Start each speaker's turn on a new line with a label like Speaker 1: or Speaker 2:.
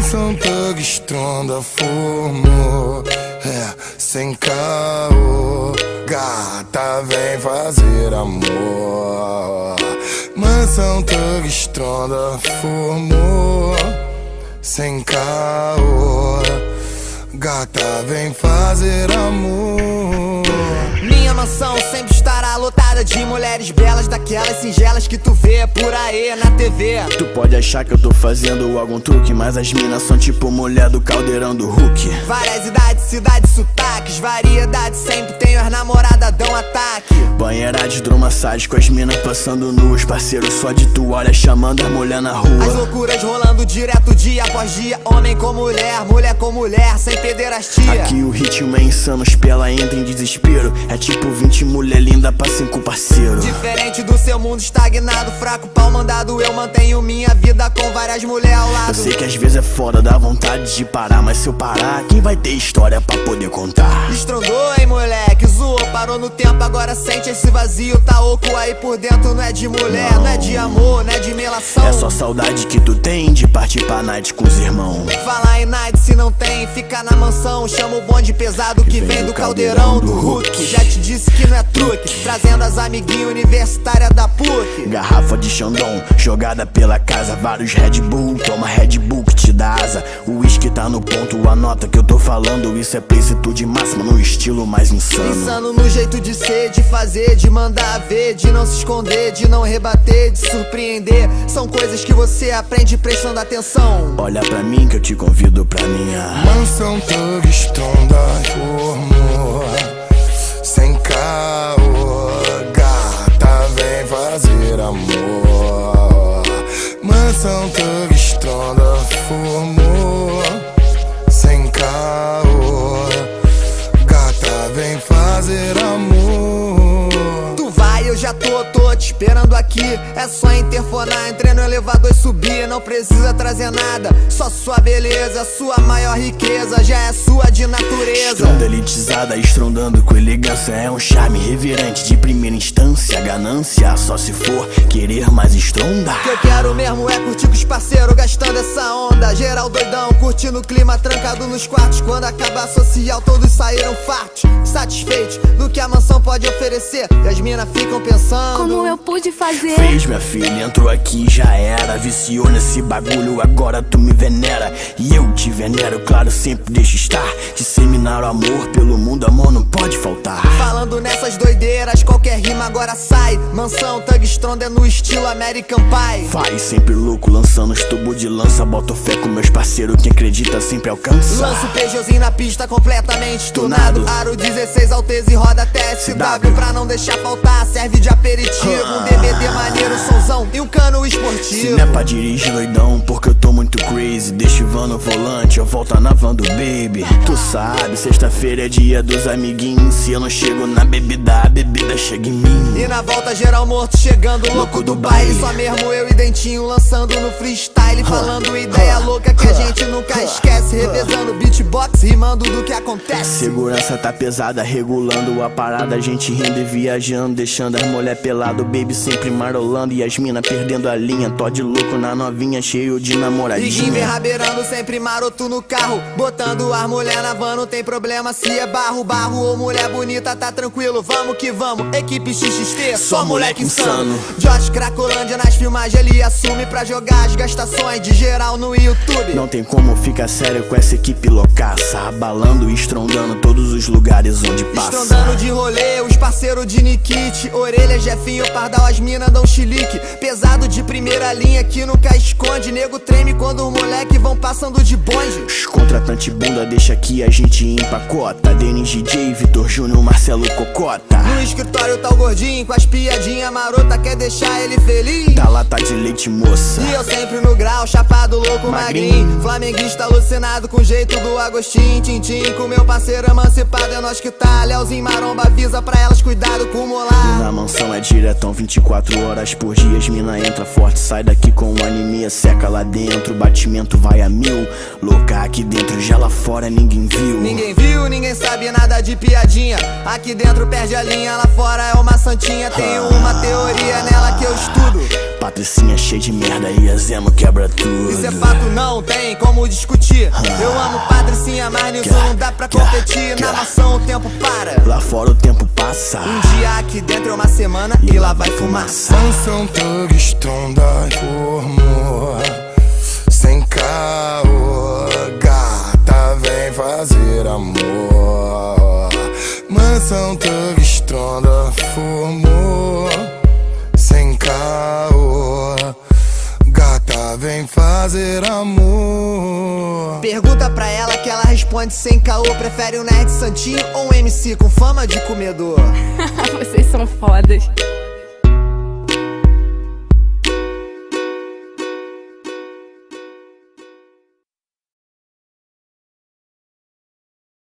Speaker 1: Mansão Thug Stronda formou, sem caô. Gata, vem fazer amor. Mansão Thug Stronda formou, sem caô. Gata, vem fazer amor.
Speaker 2: Minha mansão sempre estará lotada de mulheres belas, daquelas singelas que tu vê por aí na TV.
Speaker 3: Tu pode achar que eu tô fazendo algum truque, mas as minas são tipo mulher do caldeirão do Hulk.
Speaker 2: Várias idades, cidades, sotaques, variedades, sempre tenho as namoradas dão ataque.
Speaker 3: Banheira de hidromassagem com as minas passando nuas, parceiro só de toalha chamando as mulher na rua.
Speaker 2: As loucuras rolando direto dia após dia, homem com mulher, mulher com mulher, sem pederastia.
Speaker 3: Aqui o ritmo é insano, os pela entra em desespero. É tipo 20 mulher linda pra 5 parceiro.
Speaker 2: Diferente do seu mundo estagnado, fraco, pau mandado, eu mantenho minha vida com várias mulheres ao lado.
Speaker 3: Eu sei que às vezes é foda, dá vontade de parar, mas se eu parar, quem vai ter história pra poder contar?
Speaker 2: Estrondou, hein, moleque, zoou, parou no tempo, agora sente esse vazio. Tá oco aí por dentro, não é de mulher, não é de amor, não é de melação.
Speaker 3: É só saudade que tu tem de partir pra night com os irmãos.
Speaker 2: Falar em night se não tem, fica na mansão. Chama o bonde pesado que vem do caldeirão do Hulk. Já te disse que não é truque, trazendo as amiguinhas universitárias da PUC.
Speaker 3: Garrafa de Chandon, jogada pela casa, vários Red Bull, toma Red Bull que te dá asa. O uísque tá no ponto, anota que eu tô falando. Isso é plicitude máxima no estilo mais insano.
Speaker 2: Insano no jeito de ser, de fazer, de mandar ver, de não se esconder, de não rebater, de surpreender. São coisas que você aprende prestando atenção.
Speaker 3: Olha pra mim que eu te convido pra minha
Speaker 1: Mansão Thug Stronda formou, sem caô. Gata, vem fazer amor. Mansão Thug Stronda formou, sem caô. Gata, vem fazer amor.
Speaker 2: Tu vai, eu já tô te esperando aqui. É só interfonar, entrei no elevador e subir. Não precisa trazer nada, só sua beleza, sua maior riqueza, já é sua de natureza.
Speaker 3: Estronda elitizada, estrondando com elegância. É um charme reverente de primeira instância. Ganância só se for querer mais estronda.
Speaker 2: O que eu quero mesmo é curtir com os parceiros, gastando essa onda. Geral doidão, curtindo o clima, trancado nos quartos. Quando acabar social, todos saíram fartos, satisfeitos do que a mansão pode oferecer. E as minas ficam pensando:
Speaker 4: como eu pude fazer?
Speaker 3: Fez, minha filha, entrou aqui, já era. Viciou nesse bagulho, agora tu me venera. E eu te venero, claro, sempre deixo estar. Disseminar o amor pelo mundo, amor não pode faltar.
Speaker 2: Falando nessas doideiras, qualquer rima agora sai. Mansão Thug Stronda é no estilo American Pie.
Speaker 3: Faz sempre louco, lançando os tubos de lança. Boto fé com meus parceiros, quem acredita sempre alcança.
Speaker 2: Lanço o Peugeotzinho na pista, completamente tunado. Aro 16 Alteza e roda TSW. Pra não deixar faltar, serve de aperitivo. Um DVD maneiro, somzão e um cano esportivo.
Speaker 3: Se não é pra dirigir doidão, porque eu tô muito crazy. Deixa o van no volante, eu volto na van do baby. Tu sabe, sexta-feira é dia dos amiguinhos. Se eu não chego na bebida, a bebida chega em mim.
Speaker 2: E na volta geral morto, chegando louco do baile. Só mesmo eu e Dentinho lançando no freestyle. Falando ideia louca que a gente nunca esquece. Revezando beatbox, rimando do que acontece.
Speaker 3: Segurança tá pesada, regulando a parada. A gente rindo e viajando, deixando as mulher pelado. Baby sempre marolando e as mina perdendo a linha. Tô de louco na novinha, cheio de namoradinha.
Speaker 2: E vem rabeirando, sempre maroto no carro. Botando as mulher na van, não tem problema se é barro. Barro ou mulher bonita, tá tranquilo, vamos que vamos. Equipe XXT, só moleque insano. Josh Cracolândia nas filmagens, ele assume pra jogar as gastações de geral no YouTube.
Speaker 3: Não tem como ficar sério com essa equipe loucaça, abalando e estrondando todos os lugares onde passa.
Speaker 2: Estrondando de rolê, os parceiros de Nikit. Orelha, Jefinho, Pardal, as mina dão chilique. Pesado de primeira linha que nunca esconde. Nego treme quando os moleque vão passando de bonde.
Speaker 3: Os contratante bunda deixa que a gente empacota. Denis DJ, Vitor Júnior, Marcelo Cocota.
Speaker 2: No escritório tá o gordinho com as piadinha marota, quer deixar ele feliz.
Speaker 3: Da lata de leite, moça.
Speaker 2: E eu sempre no grau, chapado, louco, magrinho. Flamenguista alucinado com o jeito do Agostinho. Tintim com meu parceiro emancipado, é nós que tá. Léozinho Maromba avisa pra elas, cuidado com o molar.
Speaker 3: E na mansão é diretão, 24 horas por dia. As mina entra forte, sai daqui com anemia. Seca lá dentro, o batimento vai a 1000. Louca aqui dentro, já lá fora ninguém viu.
Speaker 2: Ninguém viu, ninguém sabe nada de piadinha. Aqui dentro perde a linha, lá fora é uma santinha, tenho uma teoria nela que eu estudo.
Speaker 3: Patricinha cheia de merda e a Zemo quebra tudo.
Speaker 2: Isso é fato, não tem como discutir. Eu amo Patricinha, mas nisso não dá pra competir. Na maçã o tempo para,
Speaker 3: lá fora o tempo passa.
Speaker 2: um dia aqui dentro é uma semana e lá vai fumaça.
Speaker 1: Mansão Thug Stronda formou, sem caô, gata vem fazer amor. Mansão Thug Stronda formou, sem caô, gata vem fazer amor.
Speaker 2: Pergunta pra ela que ela responde sem caô. Prefere um nerd santinho ou um MC com fama de comedor?
Speaker 4: Vocês são fodas.